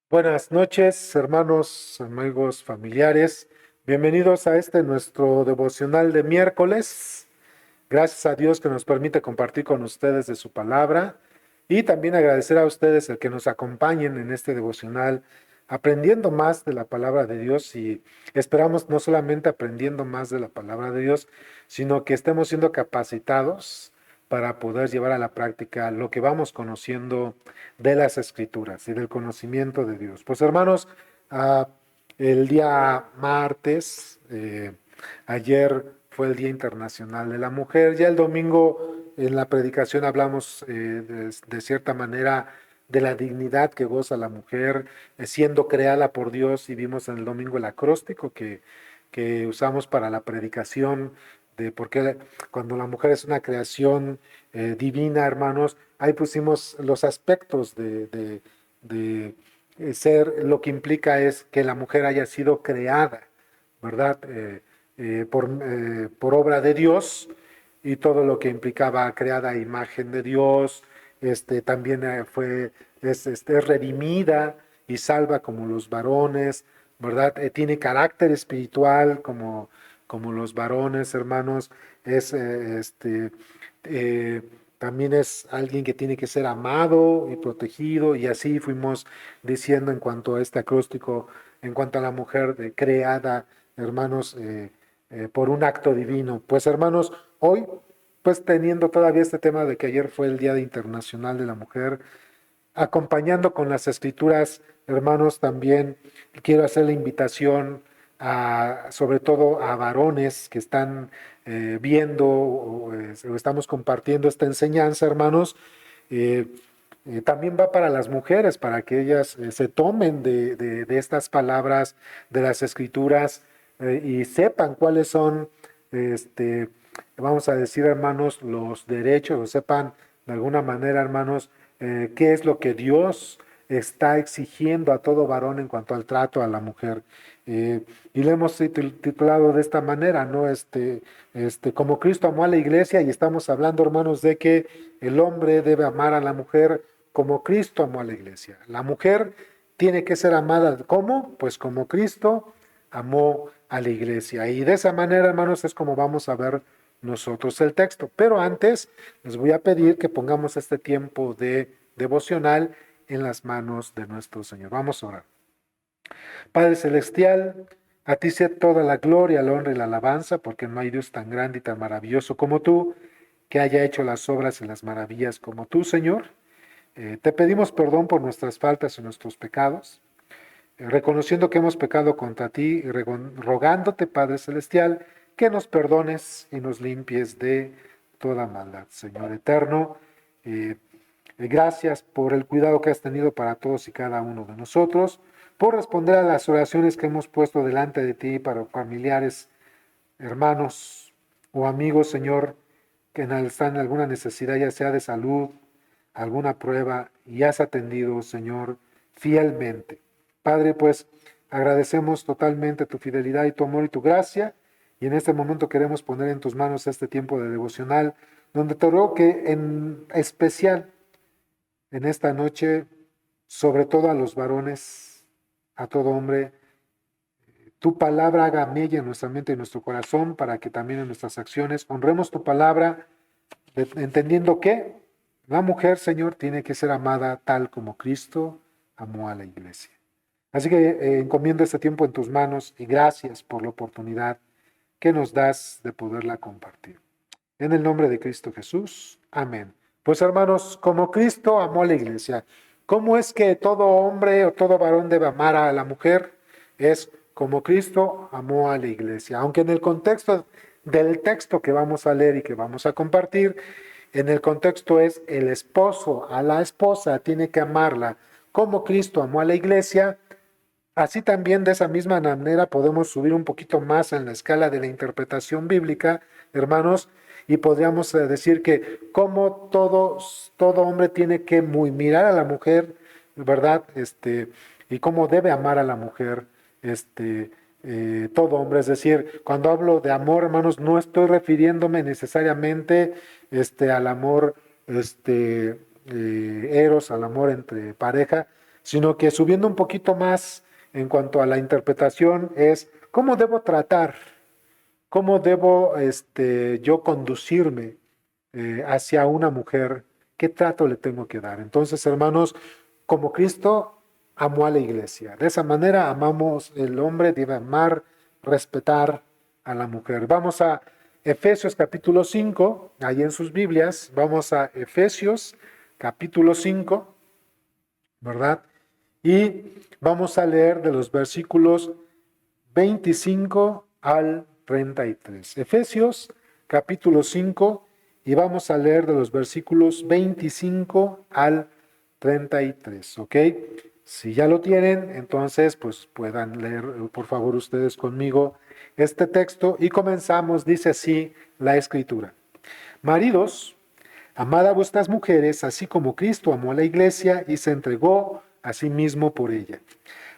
Buenas noches, hermanos, amigos, familiares. Bienvenidos a este nuestro devocional de miércoles. Gracias a Dios que nos permite compartir con ustedes de su palabra y también agradecer a ustedes el que nos acompañen en este devocional aprendiendo más de la palabra de Dios y esperamos no solamente aprendiendo más de la palabra de Dios, sino que estemos siendo capacitados para poder llevar a la práctica lo que vamos conociendo de las Escrituras y del conocimiento de Dios. Pues hermanos, ah, el día martes, ayer fue el Día Internacional de la Mujer. Ya el domingo en la predicación hablamos de cierta manera de la dignidad que goza la mujer siendo creada por Dios y vimos en el domingo el acróstico que usamos para la predicación de por qué cuando la mujer es una creación divina, hermanos, ahí pusimos los aspectos de ser, lo que implica es que la mujer haya sido creada, ¿verdad? Por obra de Dios y todo lo que implicaba creada a imagen de Dios, también es redimida y salva como los varones, ¿verdad? Tiene carácter espiritual como los varones, hermanos, es eh, también es alguien que tiene que ser amado y protegido, y así fuimos diciendo en cuanto a este acróstico, en cuanto a la mujer creada, hermanos, por un acto divino. Pues hermanos, hoy, pues teniendo todavía este tema de que ayer fue el Día Internacional de la Mujer, acompañando con las escrituras, hermanos, también quiero hacer la invitación sobre todo a varones que están viendo o estamos compartiendo esta enseñanza, hermanos. eh, También va para las mujeres, para que ellas se tomen de estas palabras de las escrituras y sepan cuáles son, este, vamos a decir, hermanos, los derechos, o sepan de alguna manera, hermanos, qué es lo que Dios está exigiendo a todo varón en cuanto al trato a la mujer. Eh, y le hemos titulado de esta manera, ¿no? Como Cristo amó a la iglesia, y estamos hablando, hermanos, de que el hombre debe amar a la mujer como Cristo amó a la iglesia. La mujer tiene que ser amada, ¿cómo? Pues como Cristo amó a la iglesia. Y de esa manera, hermanos, es como vamos a ver nosotros el texto. Pero antes les voy a pedir que pongamos este tiempo de devocional en las manos de nuestro Señor. Vamos a orar. Padre Celestial, a ti sea toda la gloria, la honra y la alabanza, porque no hay Dios tan grande y tan maravilloso como tú, que haya hecho las obras y las maravillas como tú, Señor. Te pedimos perdón por nuestras faltas y nuestros pecados, reconociendo que hemos pecado contra ti y rogándote, Padre Celestial, que nos perdones y nos limpies de toda maldad. Señor eterno, eh, gracias por el cuidado que has tenido para todos y cada uno de nosotros, por responder a las oraciones que hemos puesto delante de ti para familiares, hermanos o amigos, Señor, que están en alguna necesidad, ya sea de salud, alguna prueba, y has atendido, Señor, fielmente. Padre, pues agradecemos totalmente tu fidelidad y tu amor y tu gracia, y en este momento queremos poner en tus manos este tiempo de devocional, donde te ruego que en especial en esta noche, sobre todo a los varones, a todo hombre, tu palabra haga mella en nuestra mente y en nuestro corazón para que también en nuestras acciones honremos tu palabra, entendiendo que la mujer, Señor, tiene que ser amada tal como Cristo amó a la iglesia. Así que encomiendo este tiempo en tus manos y gracias por la oportunidad que nos das de poderla compartir. En el nombre de Cristo Jesús. Amén. Pues hermanos, como Cristo amó a la iglesia, ¿cómo es que todo hombre o todo varón debe amar a la mujer? Es como Cristo amó a la iglesia. Aunque en el contexto del texto que vamos a leer y que vamos a compartir, en el contexto es el esposo a la esposa tiene que amarla como Cristo amó a la iglesia. Así también de esa misma manera podemos subir un poquito más en la escala de la interpretación bíblica, hermanos, y podríamos decir que como todo hombre tiene que muy mirar a la mujer, ¿verdad? Y cómo debe amar a la mujer, todo hombre. Es decir, cuando hablo de amor, hermanos, no estoy refiriéndome necesariamente, al amor, eros, al amor entre pareja, sino que subiendo un poquito más en cuanto a la interpretación es cómo debo tratar, cómo debo yo conducirme hacia una mujer, qué trato le tengo que dar. Entonces, hermanos, como Cristo amó a la iglesia, de esa manera amamos, el hombre debe amar, respetar a la mujer. Vamos a Efesios capítulo 5, ahí en sus Biblias, vamos a Efesios capítulo 5, ¿verdad? Y vamos a leer de los versículos 25 al 33. Efesios capítulo 5 y vamos a leer de los versículos 25 al 33, ¿ok? Si ya lo tienen, entonces pues puedan leer por favor ustedes conmigo este texto y comenzamos, dice así la escritura. Maridos, amad a vuestras mujeres, así como Cristo amó a la iglesia y se entregó a sí mismo por ella,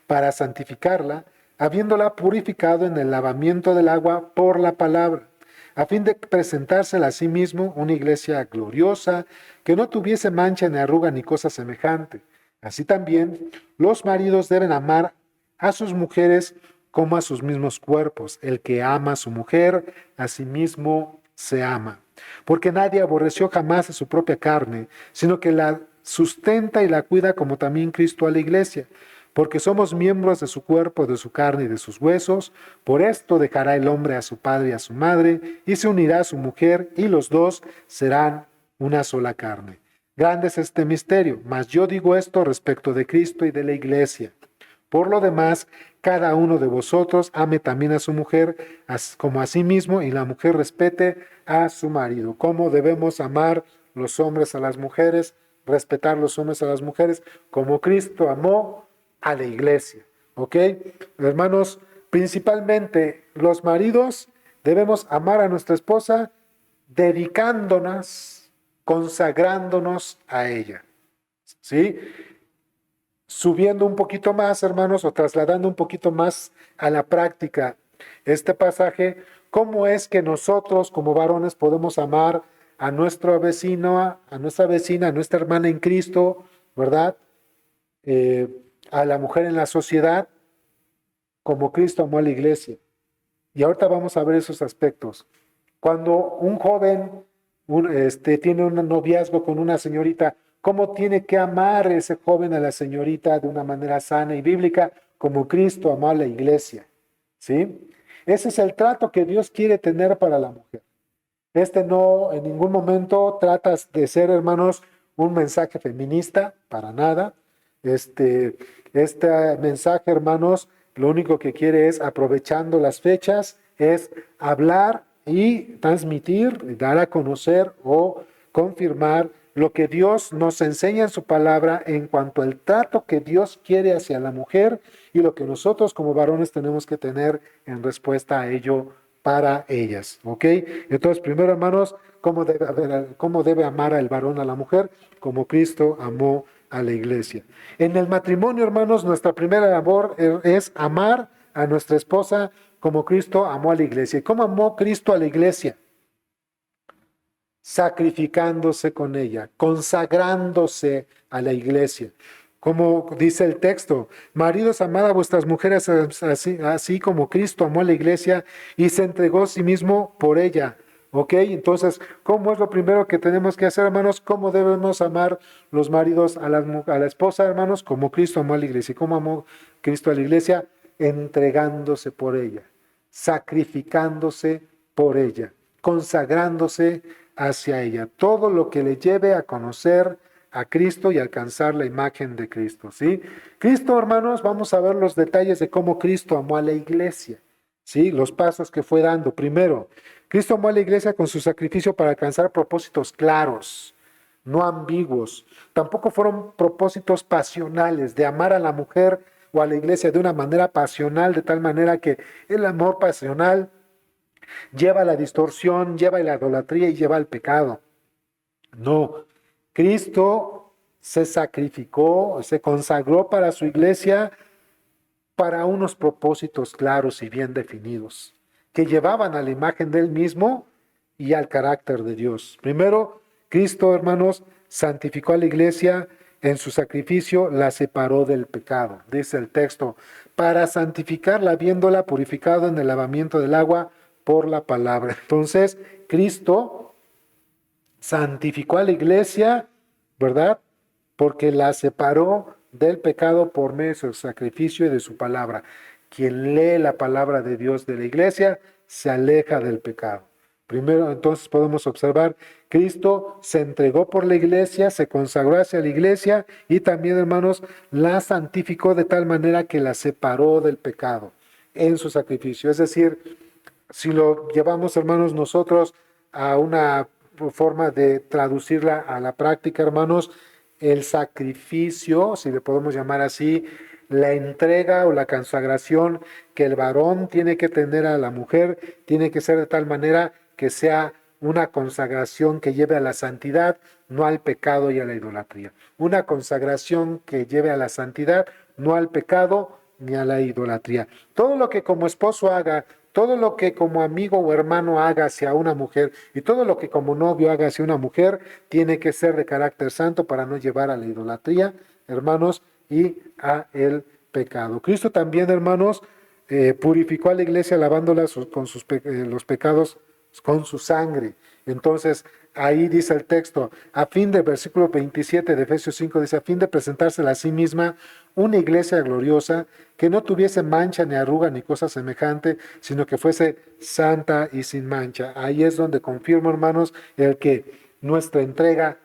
para santificarla, habiéndola purificado en el lavamiento del agua por la palabra, a fin de presentársela a sí mismo una iglesia gloriosa, que no tuviese mancha ni arruga ni cosa semejante. Así también, los maridos deben amar a sus mujeres como a sus mismos cuerpos. El que ama a su mujer, a sí mismo se ama. Porque nadie aborreció jamás a su propia carne, sino que la sustenta y la cuida como también Cristo a la iglesia, porque somos miembros de su cuerpo, de su carne y de sus huesos. Por esto dejará el hombre a su padre y a su madre, y se unirá a su mujer, y los dos serán una sola carne. Grande es este misterio, mas yo digo esto respecto de Cristo y de la iglesia. Por lo demás, cada uno de vosotros ame también a su mujer como a sí mismo, y la mujer respete a su marido. ¿Cómo debemos amar los hombres a las mujeres? Respetar los hombres a las mujeres como Cristo amó a la iglesia. ¿Ok? Hermanos, principalmente los maridos debemos amar a nuestra esposa dedicándonos, consagrándonos a ella. ¿Sí? Subiendo un poquito más, hermanos, o trasladando un poquito más a la práctica este pasaje, ¿cómo es que nosotros como varones podemos amar a nuestro vecino, a nuestra vecina, a nuestra hermana en Cristo, ¿verdad? A la mujer en la sociedad, como Cristo amó a la iglesia. Y ahorita vamos a ver esos aspectos. Cuando un joven tiene un noviazgo con una señorita, ¿cómo tiene que amar ese joven a la señorita de una manera sana y bíblica, como Cristo amó a la iglesia? ¿Sí? Ese es el trato que Dios quiere tener para la mujer. No en ningún momento trata de ser, hermanos, un mensaje feminista, para nada. Este mensaje, hermanos, lo único que quiere es, aprovechando las fechas, es hablar y transmitir, dar a conocer o confirmar lo que Dios nos enseña en su palabra en cuanto al trato que Dios quiere hacia la mujer y lo que nosotros como varones tenemos que tener en respuesta a ello para ellas, ¿ok? Entonces, primero, hermanos, ¿cómo debe amar el varón a la mujer? Como Cristo amó a la iglesia. En el matrimonio, hermanos, nuestra primera labor es amar a nuestra esposa como Cristo amó a la iglesia. ¿Y cómo amó Cristo a la iglesia? Sacrificándose con ella, consagrándose a la iglesia. Como dice el texto, maridos, amad a vuestras mujeres así como Cristo amó a la iglesia y se entregó a sí mismo por ella. ¿Ok? Entonces, ¿cómo es lo primero que tenemos que hacer, hermanos? ¿Cómo debemos amar los maridos a la esposa, hermanos? Como Cristo amó a la iglesia. ¿Y cómo amó Cristo a la iglesia? Entregándose por ella, sacrificándose por ella, consagrándose hacia ella. Todo lo que le lleve a conocer a Cristo y alcanzar la imagen de Cristo, ¿sí? Cristo, hermanos, vamos a ver los detalles de cómo Cristo amó a la iglesia, ¿sí? Los pasos que fue dando. Primero, Cristo amó a la iglesia con su sacrificio para alcanzar propósitos claros, no ambiguos. Tampoco fueron propósitos pasionales de amar a la mujer o a la iglesia de una manera pasional, de tal manera que el amor pasional lleva a la distorsión, lleva a la idolatría y lleva al pecado. No, Cristo se sacrificó, se consagró para su iglesia para unos propósitos claros y bien definidos, que llevaban a la imagen de él mismo y al carácter de Dios. Primero, Cristo, hermanos, santificó a la iglesia en su sacrificio la separó del pecado, dice el texto, para santificarla, habiéndola purificado en el lavamiento del agua por la palabra. Entonces, Cristo santificó a la iglesia, ¿verdad? Porque la separó del pecado por medio de su sacrificio y de su palabra. Quien lee la palabra de Dios de la iglesia se aleja del pecado. Primero, entonces podemos observar, Cristo se entregó por la iglesia, se consagró hacia la iglesia y también, hermanos, la santificó de tal manera que la separó del pecado en su sacrificio. Es decir, si lo llevamos, hermanos, nosotros a una forma de traducirla a la práctica, hermanos, el sacrificio, si le podemos llamar así, la entrega o la consagración que el varón tiene que tener a la mujer, tiene que ser de tal manera que sea una consagración que lleve a la santidad, no al pecado y a la idolatría. Una consagración que lleve a la santidad, no al pecado ni a la idolatría. Todo lo que como esposo haga, todo lo que como amigo o hermano haga hacia una mujer y todo lo que como novio haga hacia una mujer tiene que ser de carácter santo para no llevar a la idolatría, hermanos, y a el pecado. Cristo también, hermanos, purificó a la iglesia lavándola con los pecados con su sangre. Entonces, ahí dice el texto, a fin de, versículo 27 de Efesios 5, dice, a fin de presentársela a sí misma una iglesia gloriosa, que no tuviese mancha ni arruga ni cosa semejante, sino que fuese santa y sin mancha. Ahí es donde confirmo, hermanos, el que nuestra entrega,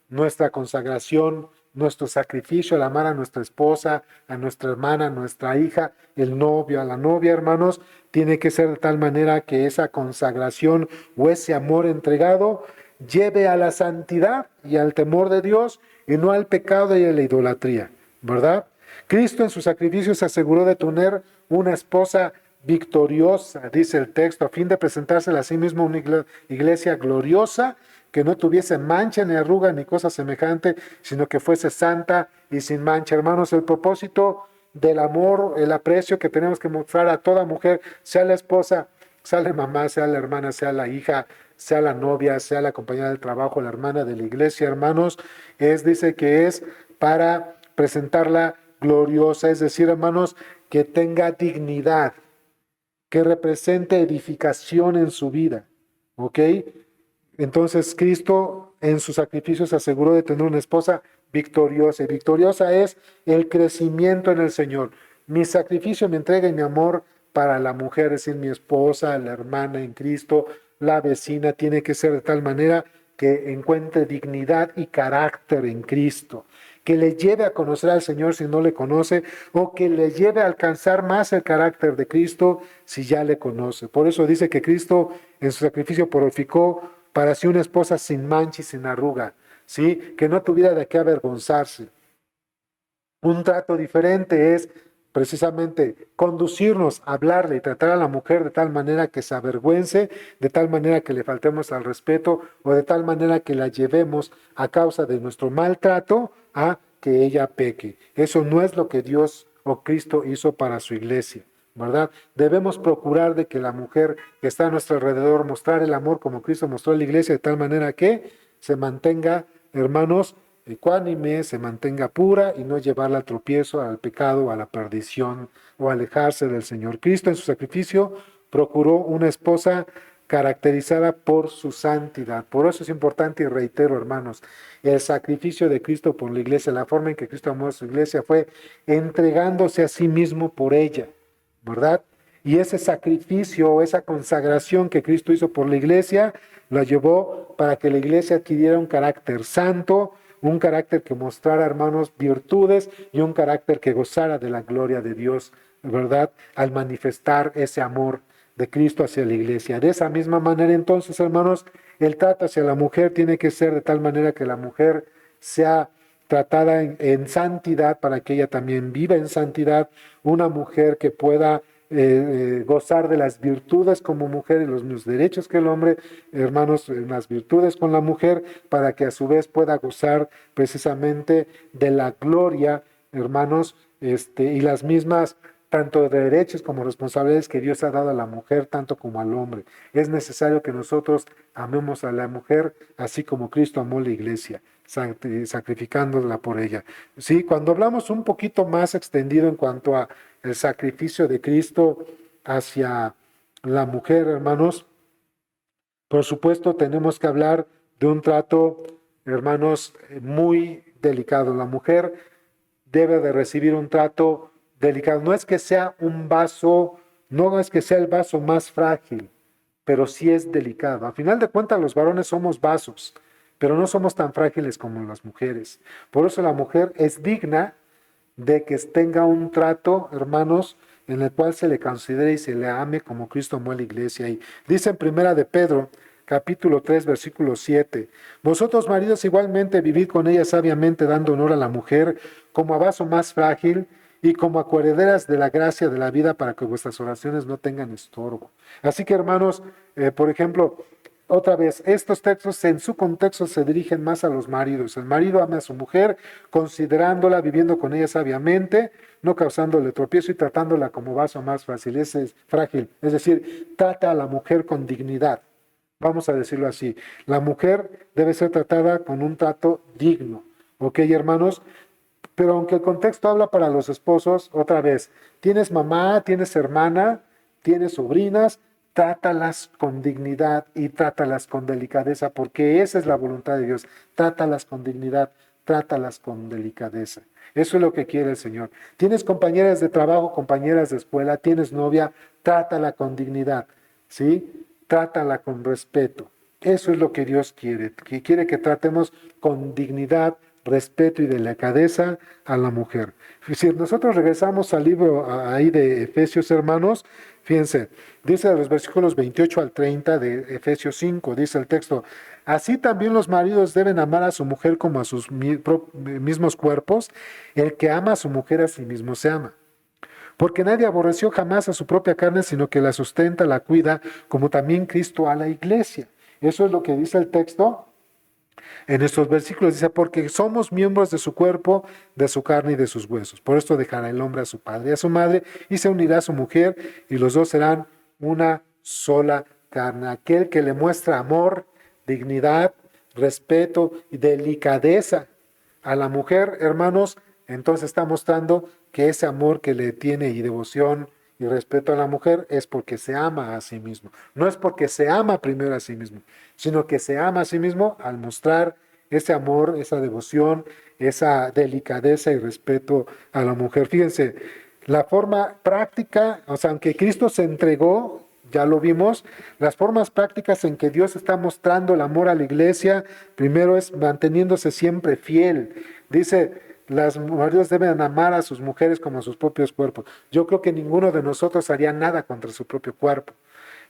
nuestra consagración, nuestro sacrificio al amar a nuestra esposa, a nuestra hermana, a nuestra hija, el novio, a la novia, hermanos, tiene que ser de tal manera que esa consagración o ese amor entregado lleve a la santidad y al temor de Dios y no al pecado y a la idolatría, ¿verdad? Cristo en su sacrificio se aseguró de tener una esposa victoriosa, dice el texto, a fin de presentársela a sí mismo una iglesia gloriosa, que no tuviese mancha ni arruga ni cosa semejante, sino que fuese santa y sin mancha. Hermanos, el propósito del amor, el aprecio que tenemos que mostrar a toda mujer, sea la esposa, sea la mamá, sea la hermana, sea la hija, sea la novia, sea la compañera del trabajo, la hermana de la iglesia, hermanos, dice que es para presentarla gloriosa, es decir, hermanos, que tenga dignidad, que represente edificación en su vida, ¿ok? Entonces Cristo en su sacrificio se aseguró de tener una esposa victoriosa. Y victoriosa es el crecimiento en el Señor. Mi sacrificio, mi entrega y mi amor para la mujer, es decir, mi esposa, la hermana en Cristo, la vecina, tiene que ser de tal manera que encuentre dignidad y carácter en Cristo, que le lleve a conocer al Señor si no le conoce, o que le lleve a alcanzar más el carácter de Cristo si ya le conoce. Por eso dice que Cristo en su sacrificio purificó para sí una esposa sin mancha y sin arruga, ¿sí? Que no tuviera de qué avergonzarse. Un trato diferente es precisamente conducirnos, hablarle y tratar a la mujer de tal manera que se avergüence, de tal manera que le faltemos al respeto o de tal manera que la llevemos a causa de nuestro maltrato a que ella peque. Eso no es lo que Dios o Cristo hizo para su iglesia, ¿verdad? Debemos procurar de que la mujer que está a nuestro alrededor mostrar el amor como Cristo mostró a la iglesia de tal manera que se mantenga, hermanos, ecuánime, se mantenga pura y no llevarla al tropiezo, al pecado, a la perdición o alejarse del Señor. Cristo en su sacrificio procuró una esposa caracterizada por su santidad. Por eso es importante y reitero, hermanos, el sacrificio de Cristo por la iglesia, la forma en que Cristo amó a su iglesia fue entregándose a sí mismo por ella, ¿verdad? Y ese sacrificio, esa consagración que Cristo hizo por la iglesia, la llevó para que la iglesia adquiriera un carácter santo, un carácter que mostrara, hermanos, virtudes y un carácter que gozara de la gloria de Dios, ¿verdad? Al manifestar ese amor de Cristo hacia la iglesia. De esa misma manera, entonces, hermanos, el trato hacia la mujer tiene que ser de tal manera que la mujer sea tratada en santidad para que ella también viva en santidad, una mujer que pueda gozar de las virtudes como mujer y los mismos derechos que el hombre, hermanos, las virtudes con la mujer, para que a su vez pueda gozar precisamente de la gloria, hermanos, y las mismas tanto de derechos como responsabilidades que Dios ha dado a la mujer, tanto como al hombre. Es necesario que nosotros amemos a la mujer así como Cristo amó la iglesia, sacrificándola por ella. Sí, cuando hablamos un poquito más extendido en cuanto a el sacrificio de Cristo hacia la mujer, hermanos, por supuesto tenemos que hablar de un trato, hermanos, muy delicado. La mujer debe de recibir un trato delicado. No es que sea un vaso, no es que sea el vaso más frágil, pero sí es delicado. A final de cuentas, los varones somos vasos, pero no somos tan frágiles como las mujeres. Por eso la mujer es digna de que tenga un trato, hermanos, en el cual se le considere y se le ame como Cristo amó a la iglesia. Y dice en Primera de Pedro, capítulo 3, versículo 7, vosotros maridos igualmente vivid con ella sabiamente, dando honor a la mujer como a vaso más frágil y como a coherederas de la gracia de la vida, para que vuestras oraciones no tengan estorbo. Así que, hermanos, por ejemplo, otra vez, estos textos en su contexto se dirigen más a los maridos. El marido ama a su mujer, considerándola, viviendo con ella sabiamente, no causándole tropiezo y tratándola como vaso más fácil, es frágil. Es decir, trata a la mujer con dignidad. Vamos a decirlo así. La mujer debe ser tratada con un trato digno. ¿Ok, hermanos? Pero aunque el contexto habla para los esposos, otra vez, tienes mamá, tienes hermana, tienes sobrinas, trátalas con dignidad y trátalas con delicadeza, porque esa es la voluntad de Dios. Trátalas con dignidad, trátalas con delicadeza. Eso es lo que quiere el Señor. Tienes compañeras de trabajo, compañeras de escuela, tienes novia, trátala con dignidad, ¿sí? Trátala con respeto. Eso es lo que Dios quiere, que quiere que tratemos con dignidad, respeto y delicadeza a la mujer. Si nosotros regresamos al libro ahí de Efesios, hermanos, fíjense, dice de los versículos 28 al 30 de Efesios 5, dice el texto, así también los maridos deben amar a su mujer como a sus mismos cuerpos, el que ama a su mujer a sí mismo se ama. Porque nadie aborreció jamás a su propia carne, sino que la sustenta, la cuida, como también Cristo a la iglesia. Eso es lo que dice el texto en estos versículos. Dice, porque somos miembros de su cuerpo, de su carne y de sus huesos. Por esto dejará el hombre a su padre y a su madre, y se unirá a su mujer, y los dos serán una sola carne. Aquel que le muestra amor, dignidad, respeto y delicadeza a la mujer, hermanos, entonces está mostrando que ese amor que le tiene y devoción y respeto a la mujer es porque se ama a sí mismo. No es porque se ama primero a sí mismo, sino que se ama a sí mismo al mostrar ese amor, esa devoción, esa delicadeza y respeto a la mujer. Fíjense, la forma práctica, o sea, aunque Cristo se entregó, ya lo vimos, las formas prácticas en que Dios está mostrando el amor a la iglesia, primero es manteniéndose siempre fiel. Dice, las maridos deben amar a sus mujeres como a sus propios cuerpos. Yo creo que ninguno de nosotros haría nada contra su propio cuerpo.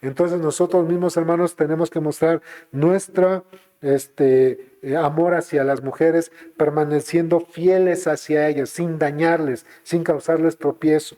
Entonces nosotros mismos, hermanos, tenemos que mostrar nuestro amor hacia las mujeres, permaneciendo fieles hacia ellas, sin dañarles, sin causarles tropiezo,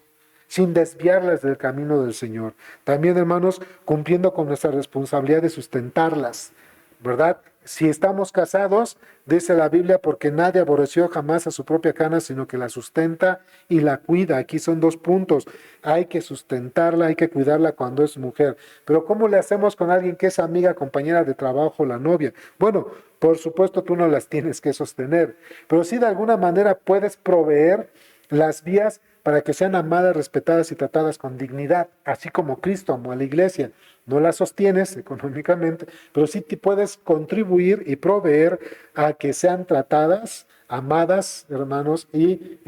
sin desviarlas del camino del Señor. También, hermanos, cumpliendo con nuestra responsabilidad de sustentarlas, ¿verdad? Si estamos casados, dice la Biblia, porque nadie aborreció jamás a su propia carne, sino que la sustenta y la cuida. Aquí son dos puntos. Hay que sustentarla, hay que cuidarla cuando es mujer. Pero ¿cómo le hacemos con alguien que es amiga, compañera de trabajo, la novia? Bueno, por supuesto tú no las tienes que sostener, pero sí de alguna manera puedes proveer las vías para que sean amadas, respetadas y tratadas con dignidad, así como Cristo amó a la iglesia. No la sostienes económicamente, pero sí te puedes contribuir y proveer a que sean tratadas, amadas, hermanos, y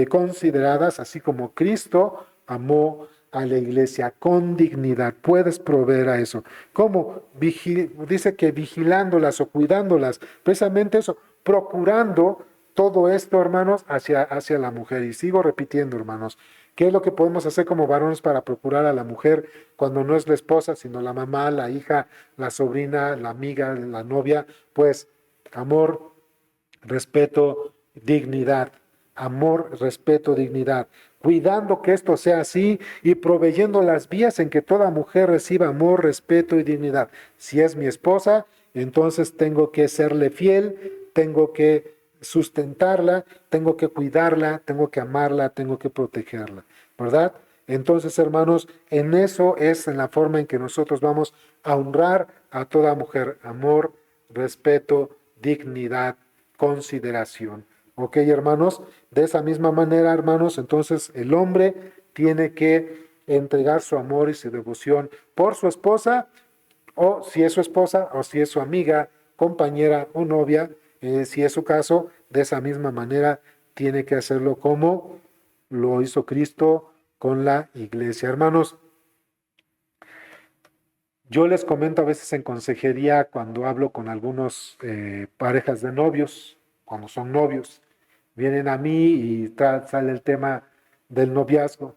consideradas, así como Cristo amó a la iglesia con dignidad. Puedes proveer a eso. ¿Cómo? Dice que vigilándolas o cuidándolas, precisamente eso, procurando todo esto, hermanos, hacia la mujer. Y sigo repitiendo, hermanos, ¿qué es lo que podemos hacer como varones para procurar a la mujer cuando no es la esposa, sino la mamá, la hija, la sobrina, la amiga, la novia? Pues amor, respeto, dignidad. Amor, respeto, dignidad. Cuidando que esto sea así y proveyendo las vías en que toda mujer reciba amor, respeto y dignidad. Si es mi esposa, entonces tengo que serle fiel, tengo que sustentarla, tengo que cuidarla, tengo que amarla, tengo que protegerla, ¿verdad? Entonces, hermanos, en eso es en la forma en que nosotros vamos a honrar a toda mujer. Amor, respeto, dignidad, consideración. ¿Ok, hermanos? De esa misma manera, hermanos, entonces el hombre tiene que entregar su amor y su devoción por su esposa, o si es su esposa, o si es su amiga, compañera o novia, si es su caso, de esa misma manera tiene que hacerlo como lo hizo Cristo con la iglesia. Hermanos, yo les comento a veces en consejería cuando hablo con algunos parejas de novios, cuando son novios, vienen a mí y sale el tema del noviazgo.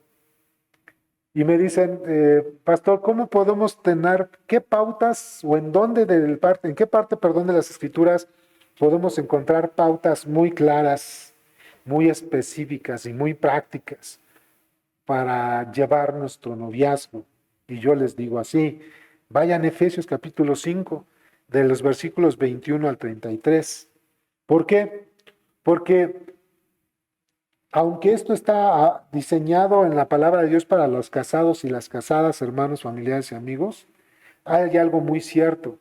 Y me dicen, pastor, ¿cómo podemos tener, qué pautas o en dónde en qué parte, perdón, de las escrituras podemos encontrar pautas muy claras, muy específicas y muy prácticas para llevar nuestro noviazgo? Y yo les digo así, vayan a Efesios capítulo 5, de los versículos 21 al 33. ¿Por qué? Porque aunque esto está diseñado en la palabra de Dios para los casados y las casadas, hermanos, familiares y amigos, hay algo muy cierto,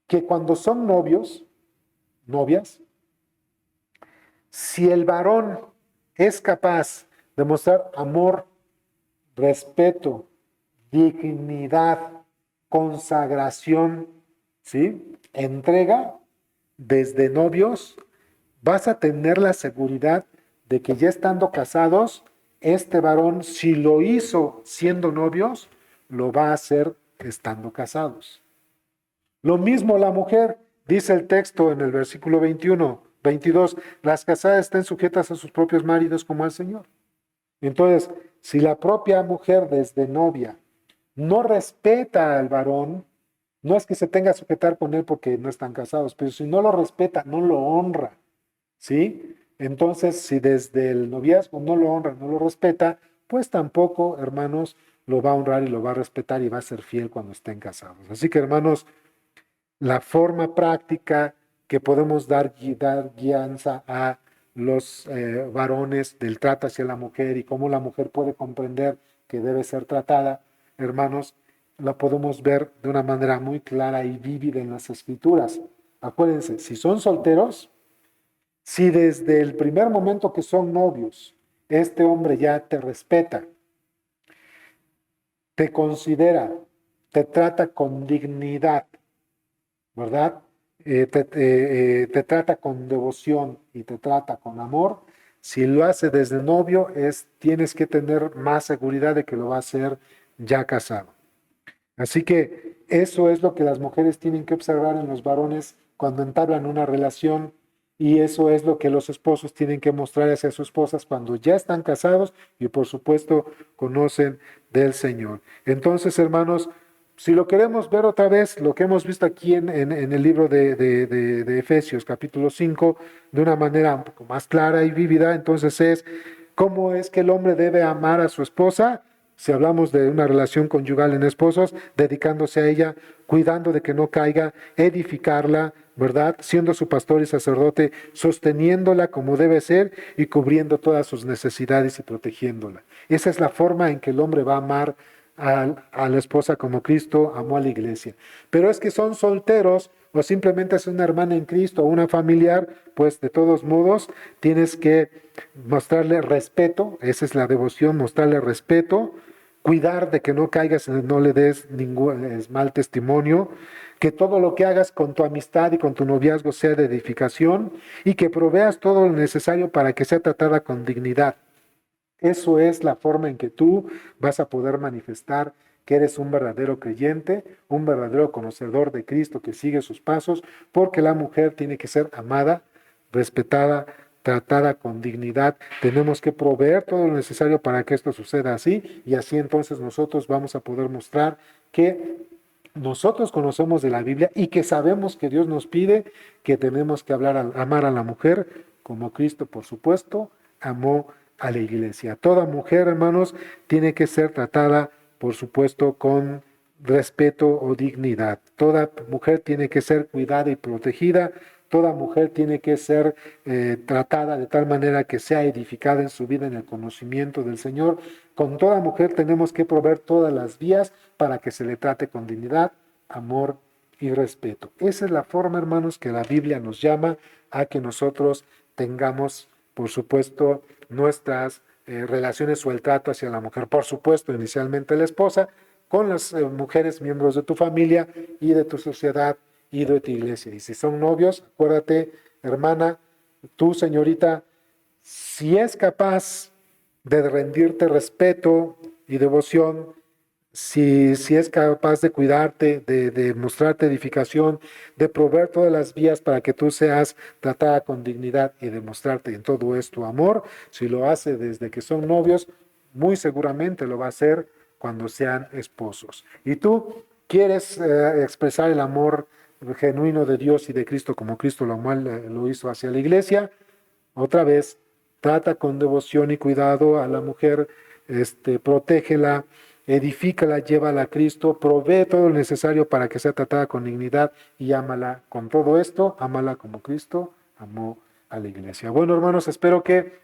que cuando son novios, novias, si el varón es capaz de mostrar amor, respeto, dignidad, consagración, ¿sí? Entrega desde novios, vas a tener la seguridad de que ya estando casados, este varón, si lo hizo siendo novios, lo va a hacer estando casados. Lo mismo la mujer, dice el texto en el versículo 21, 22, las casadas estén sujetas a sus propios maridos como al Señor. Entonces, si la propia mujer desde novia no respeta al varón, no es que se tenga que sujetar con él porque no están casados, pero si no lo respeta, no lo honra, ¿sí? Entonces, si desde el noviazgo no lo honra, no lo respeta, pues tampoco, hermanos, lo va a honrar y lo va a respetar y va a ser fiel cuando estén casados. Así que, hermanos, la forma práctica que podemos dar guianza a los varones del trato hacia la mujer y cómo la mujer puede comprender que debe ser tratada, hermanos, la podemos ver de una manera muy clara y vívida en las escrituras. Acuérdense, si son solteros, si desde el primer momento que son novios, este hombre ya te respeta, te considera, te trata con dignidad, ¿verdad? Te trata con devoción y te trata con amor. Si lo hace desde novio, tienes que tener más seguridad de que lo va a hacer ya casado. Así que eso es lo que las mujeres tienen que observar en los varones cuando entablan una relación, y eso es lo que los esposos tienen que mostrar hacia sus esposas cuando ya están casados y por supuesto conocen del Señor. Entonces, hermanos, si lo queremos ver otra vez, lo que hemos visto aquí en el libro de Efesios, capítulo 5, de una manera un poco más clara y vívida, entonces es cómo es que el hombre debe amar a su esposa. Si hablamos de una relación conyugal en esposos, dedicándose a ella, cuidando de que no caiga, edificarla, ¿verdad? Siendo su pastor y sacerdote, sosteniéndola como debe ser y cubriendo todas sus necesidades y protegiéndola. Esa es la forma en que el hombre va a amar a la esposa como Cristo amó a la iglesia. Pero es que son solteros o simplemente es una hermana en Cristo o una familiar, pues de todos modos tienes que mostrarle respeto, esa es la devoción, mostrarle respeto, cuidar de que no caigas, no le des ningún mal testimonio, que todo lo que hagas con tu amistad y con tu noviazgo sea de edificación y que proveas todo lo necesario para que sea tratada con dignidad. Eso es la forma en que tú vas a poder manifestar que eres un verdadero creyente, un verdadero conocedor de Cristo que sigue sus pasos, porque la mujer tiene que ser amada, respetada, tratada con dignidad. Tenemos que proveer todo lo necesario para que esto suceda así, y así entonces nosotros vamos a poder mostrar que nosotros conocemos de la Biblia y que sabemos que Dios nos pide que tenemos que amar a la mujer como Cristo, por supuesto, amó a la iglesia. Toda mujer, hermanos, tiene que ser tratada, por supuesto, con respeto o dignidad. Toda mujer tiene que ser cuidada y protegida. Toda mujer tiene que ser tratada de tal manera que sea edificada en su vida en el conocimiento del Señor. Con toda mujer tenemos que proveer todas las vías para que se le trate con dignidad, amor y respeto. Esa es la forma, hermanos, que la Biblia nos llama a que nosotros tengamos, por supuesto, nuestras relaciones o el trato hacia la mujer. Por supuesto, inicialmente la esposa, con las mujeres miembros de tu familia y de tu sociedad y de tu iglesia. Y si son novios, acuérdate, hermana, tú, señorita, si es capaz de rendirte respeto y devoción, si es capaz de cuidarte, de mostrarte edificación, de proveer todas las vías para que tú seas tratada con dignidad y demostrarte en todo esto amor, si lo hace desde que son novios, muy seguramente lo va a hacer cuando sean esposos. Y tú quieres expresar el amor genuino de Dios y de Cristo como Cristo lo hizo hacia la iglesia, otra vez, trata con devoción y cuidado a la mujer, protégela, edifícala, llévala a Cristo, provee todo lo necesario para que sea tratada con dignidad y ámala con todo esto, ámala como Cristo amó a la iglesia. Bueno, hermanos, espero que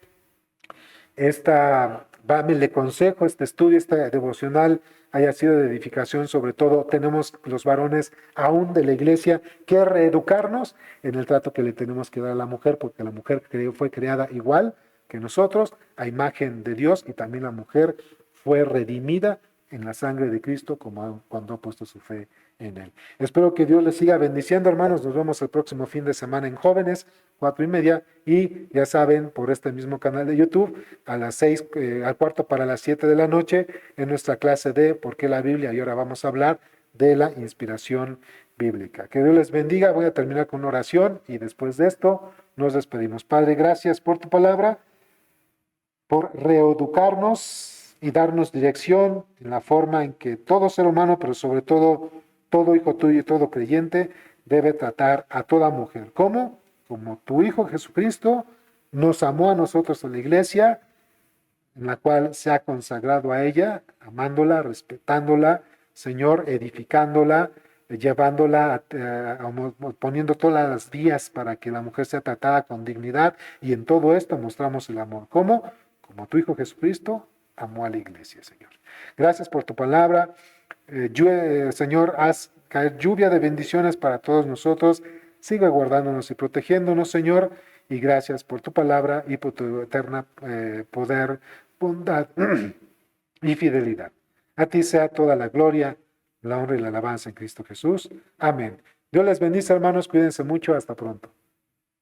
le consejo, este estudio, este devocional haya sido de edificación. Sobre todo tenemos los varones aún de la iglesia que reeducarnos en el trato que le tenemos que dar a la mujer, porque la mujer fue creada igual que nosotros, a imagen de Dios, y también la mujer fue redimida en la sangre de Cristo como cuando ha puesto su fe en Él. Espero que Dios les siga bendiciendo, hermanos. Nos vemos el próximo fin de semana en Jóvenes, 4:30, y ya saben, por este mismo canal de YouTube, a las 6, al cuarto para las 7 de la noche, en nuestra clase de ¿Por qué la Biblia? Y ahora vamos a hablar de la inspiración bíblica. Que Dios les bendiga. Voy a terminar con una oración y después de esto nos despedimos. Padre, gracias por tu palabra, por reeducarnos y darnos dirección en la forma en que todo ser humano, pero sobre todo todo hijo tuyo y todo creyente, debe tratar a toda mujer. ¿Cómo? Como tu Hijo Jesucristo nos amó a nosotros en la iglesia, en la cual se ha consagrado a ella, amándola, respetándola, Señor, edificándola, llevándola, poniendo todas las vías para que la mujer sea tratada con dignidad, y en todo esto mostramos el amor. ¿Cómo? Como tu Hijo Jesucristo amó a la iglesia, Señor. Gracias por tu palabra. Señor, haz caer lluvia de bendiciones para todos nosotros. Sigue guardándonos y protegiéndonos, Señor. Y gracias por tu palabra y por tu eterna poder, bondad y fidelidad. A ti sea toda la gloria, la honra y la alabanza en Cristo Jesús. Amén. Dios les bendice, hermanos. Cuídense mucho. Hasta pronto.